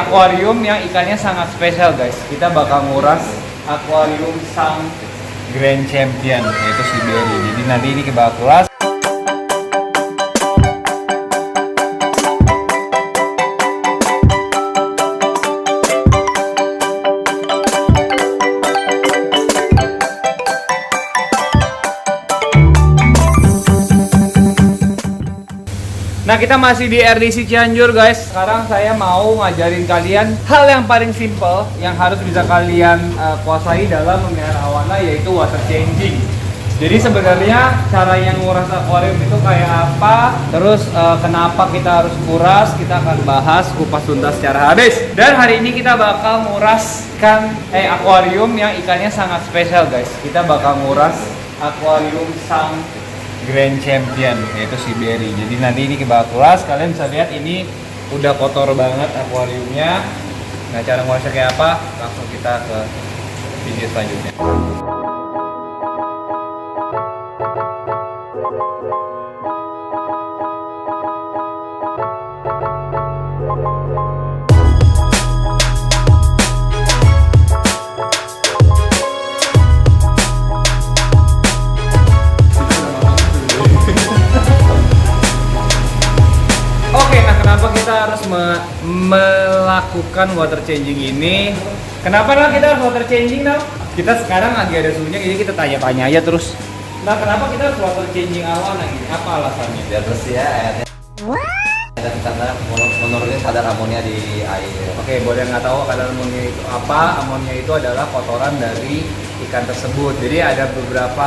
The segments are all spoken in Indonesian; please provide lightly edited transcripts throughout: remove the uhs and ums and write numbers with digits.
Akuarium yang ikannya sangat spesial guys. Kita bakal nguras akuarium sang Grand Champion, yaitu si Berry. Jadi nanti ini kita bakal kuras. Nah, kita masih di RDC Cianjur guys. Sekarang saya mau ngajarin kalian hal yang paling simple yang harus bisa kalian kuasai dalam memelihara awana, yaitu water changing. Jadi sebenarnya cara yang nguras akuarium itu kayak apa, terus kenapa kita harus kuras, kita akan bahas kupas tuntas secara habis. Dan hari ini kita bakal nguraskan akuarium yang ikannya sangat spesial guys. Kita bakal nguras akuarium sang Grand Champion, yaitu si Berry. Jadi nanti ini kita kuras, kalian bisa lihat ini udah kotor banget akuariumnya. Nah, cara ngurasnya kayak apa? Langsung kita ke video selanjutnya. Kenapa kita harus melakukan water changing ini? Kenapa kita harus water changing now? Kita sekarang lagi ada suhunya, jadi kita tanya-tanya aja terus. Nah, kenapa kita harus water changing awana gini? Apa alasannya? Biar bersih ya airnya. Dan karena menurunkan kadar amonia di air. Oke, boleh nggak tahu kadar amonia itu apa? Amonia itu adalah kotoran dari ikan tersebut. Jadi ada beberapa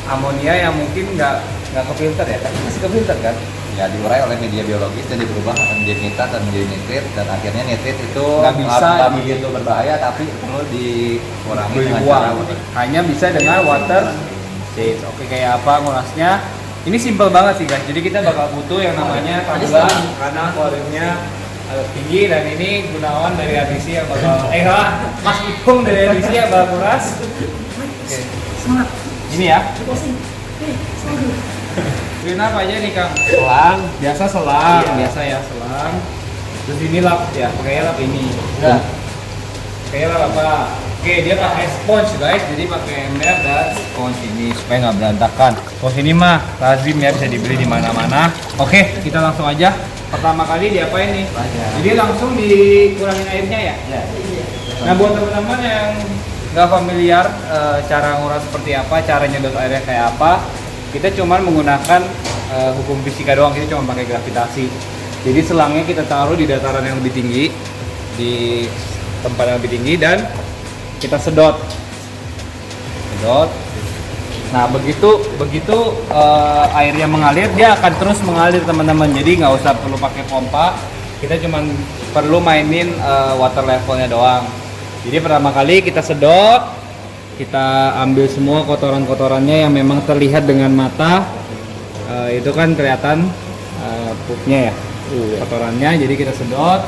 amonia yang mungkin nggak kefilter ya, tapi masih kefilter kan? Ya, diurai oleh media biologis dan berubah menjadi nitrat dan menjadi nitrit, dan akhirnya nitrit itu nggak bisa begitu berbahaya, tapi perlu dikurangi dengan cara hanya bisa dengan water change. Oke, kayak apa ngurasnya? Ini simple banget sih guys. Jadi kita bakal butuh yang namanya tambahan karena akuariumnya tinggi, dan ini Gunawan dari RDC yang bakal Mas Ipung dari RDC yang bakal nguras. Oke. Semangat. Ini ya. Ini apa aja nih Kang? Selang, biasa selang, iya. Biasa ya selang. Terus ini lap ya, pakai lap ini. Enggak. Pakai lap apa? Oke, dia pakai sponge guys, jadi pakai ember dan sponge ini supaya nggak berantakan. Sponge ini mah lazim ya, bisa dibeli di mana-mana. Oke, kita langsung aja. Pertama kali diapain nih? Jadi langsung dikurangin airnya ya? Iya. Nah, buat teman-teman yang nggak familiar cara nguras seperti apa, cara nyedot airnya kayak apa, kita cuma menggunakan hukum fisika doang, kita cuma pakai gravitasi. Jadi selangnya kita taruh di dataran yang lebih tinggi, di tempat yang lebih tinggi, dan kita sedot. Nah, begitu airnya mengalir, dia akan terus mengalir teman-teman. Jadi nggak usah perlu pakai pompa, kita cuma perlu mainin water levelnya doang. Jadi pertama kali kita sedot, kita ambil semua kotoran-kotorannya yang memang terlihat dengan mata. Itu kan kelihatan pupnya ya, kotorannya. Jadi kita sedot.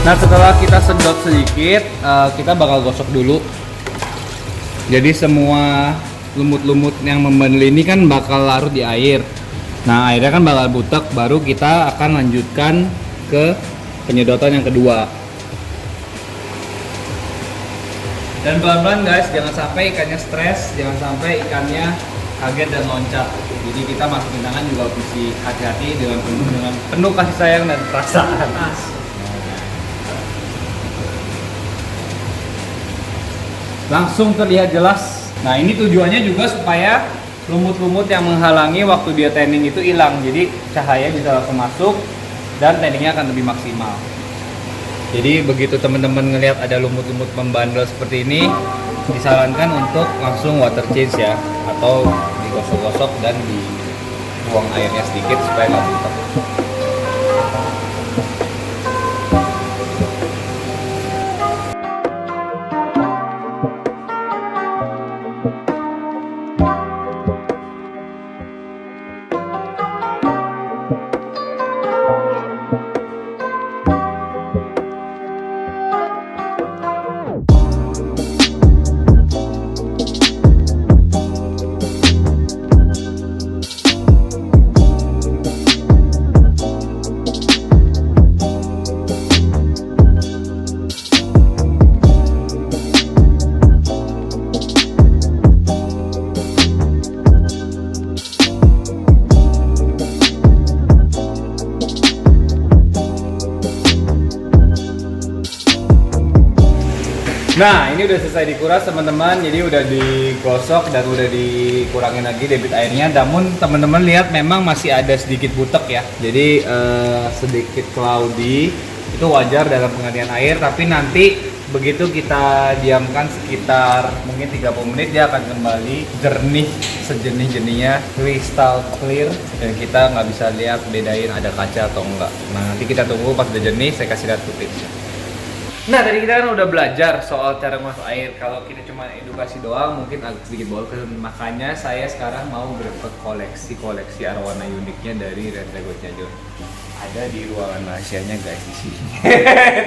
Nah, setelah kita sedot sedikit, kita bakal gosok dulu. Jadi semua lumut-lumut yang membandel ini kan bakal larut di air. Nah, airnya kan bakal butek, baru kita akan lanjutkan ke penyedotan yang kedua. Dan pelan-pelan guys, jangan sampai ikannya stres, jangan sampai ikannya kaget dan loncat. Jadi kita masukin tangan juga mesti hati-hati dengan penuh kasih sayang dan perasaan. Langsung terlihat jelas. Nah ini tujuannya juga supaya lumut-lumut yang menghalangi waktu dia tanning itu hilang. Jadi cahaya bisa langsung masuk dan tanningnya akan lebih maksimal. Jadi begitu teman-teman ngelihat ada lumut-lumut membandel seperti ini, disarankan untuk langsung water change ya, atau digosok-gosok dan dibuang airnya sedikit supaya nggak butek. Nah ini udah selesai dikuras teman-teman, jadi udah digosok dan udah dikurangin lagi debit airnya. Namun teman-teman lihat memang masih ada sedikit butek ya, jadi sedikit cloudy, itu wajar dalam penggantian air. Tapi nanti begitu kita diamkan sekitar mungkin 30 menit dia akan kembali jernih sejernih-jernihnya, crystal clear, dan kita nggak bisa lihat bedain ada kaca atau enggak. Nah nanti kita tunggu pas udah jernih, saya kasih lihat tipsnya. Nah tadi kita kan udah belajar soal cara masuk air. Kalau kita cuma edukasi doang mungkin agak sedikit bosan. Makanya saya sekarang mau berbagi koleksi arwana uniknya dari Red Lagosnya John. Ada di ruangan rahasianya guys di sini.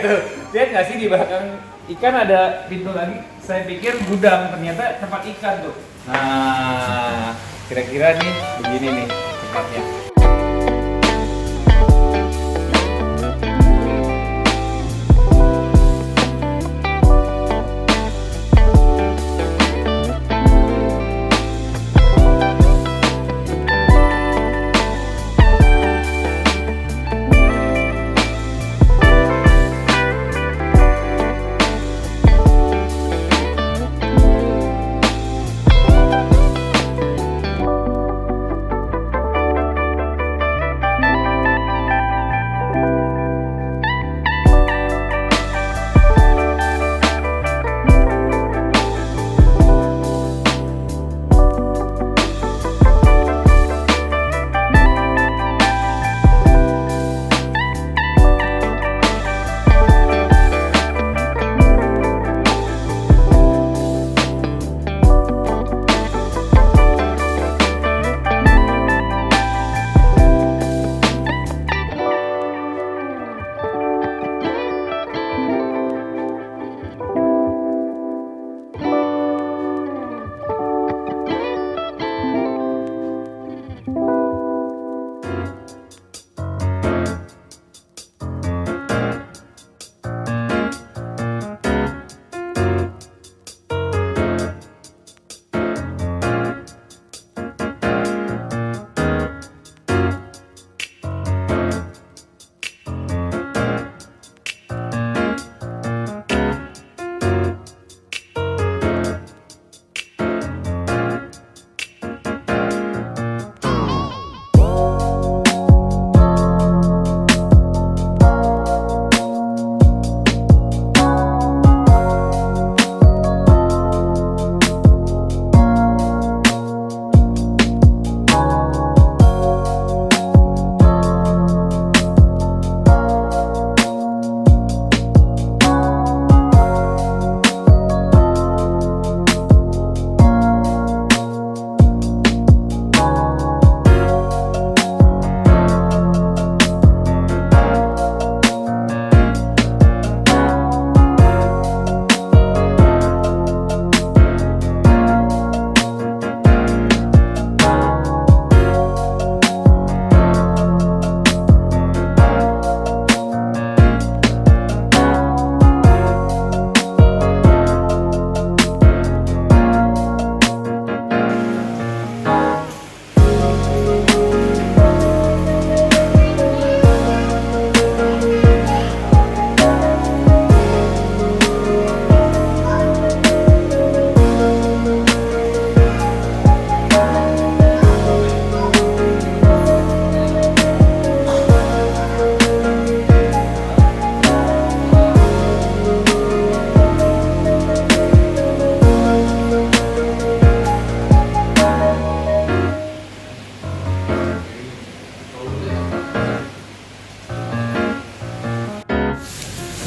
Tuh, lihat nggak sih di belakang ikan ada pintu lagi. Saya pikir gudang, ternyata tempat ikan tuh. Nah kira-kira nih begini nih tempatnya.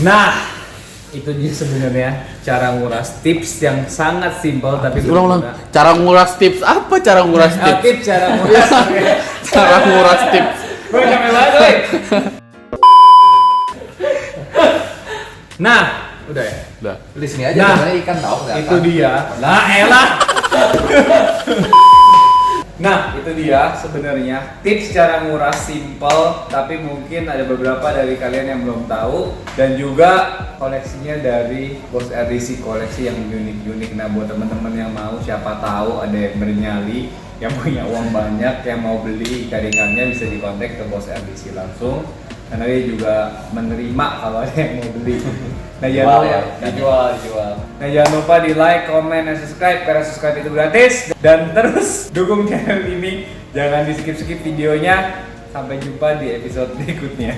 Nah, itu dia sebenarnya cara nguras, tips yang sangat simpel tapi Ulang. berguna. Cara nguras tips apa? Cara nguras tips? Tips cara nguras. Cara nguras tips. Gue capek banget, woy. Nah, udah ya. Udah. Di sini aja Nah, sebenarnya ikan tahu nggak? Itu dia. Nah, elah. Nah, itu dia sebenarnya tips cara nguras simple, tapi mungkin ada beberapa dari kalian yang belum tahu, dan juga koleksinya dari Bos RDC, koleksi yang unik-unik. Nah, buat teman-teman yang mau, siapa tahu ada yang bernyali, yang punya uang banyak, yang mau beli ikan-ikannya bisa dikontak ke Bos RDC langsung. Karena dia juga menerima kalau ada yang mau beli. Nah, jangan lupa dijual. Nah, jangan lupa di like, comment, dan subscribe karena subscribe itu gratis. Dan terus dukung channel ini. Jangan di skip-skip videonya. Sampai jumpa di episode berikutnya.